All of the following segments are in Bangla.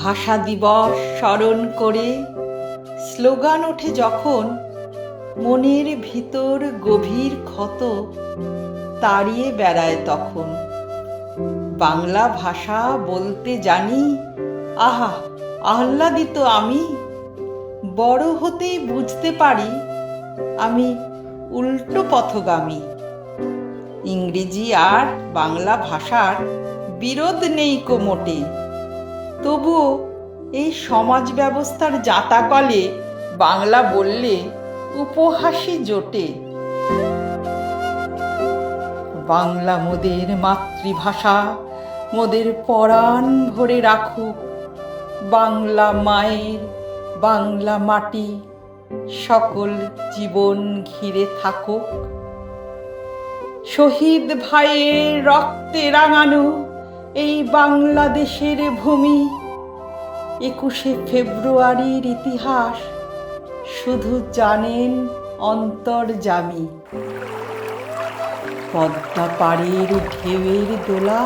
ভাষা দিবস স্মরণ করে স্লোগান ওঠে যখন, মনের ভিতর গভীর ক্ষত তাড়িয়ে বেড়ায় তখন। বাংলা ভাষা বলতে জানি, আহা আহ্লাদিত আমি। বড় হতেই বুঝতে পারি আমি উল্টো পথগামী। ইংরেজি আর বাংলা ভাষার বিরোধ নেই কো মোটে, তবুও এই সমাজ ব্যবস্থার জাঁতাকলে বাংলা বললে উপহাসই জোটে। বাংলা মোদের মাতৃভাষা, মোদের পরাণ ভরে রাখুক। বাংলা মায়ের, বাংলা মাটি সকল জীবন ঘিরে থাকুক। শহীদ ভাইয়ের রক্তে রাঙানো এই বাংলাদেশের ভূমি, 21শে ফেব্রুয়ারির ইতিহাস শুধু জানেন অন্তর্যামী। পদ্মা পাড়ের ঢেউয়ের দোলা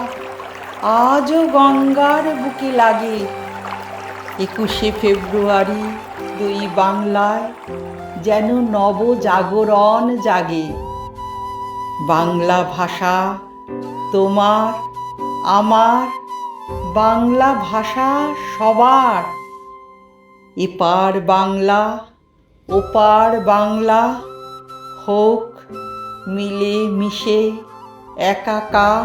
আজও গঙ্গার বুকে লাগে। 21শে ফেব্রুয়ারি দুই বাংলায় যেন নবজাগরণ জাগে। বাংলা ভাষা তোমার আমার, বাংলা ভাষা সবার। এপার বাংলা ওপার বাংলা, হোক মিলে মিশে একাকার।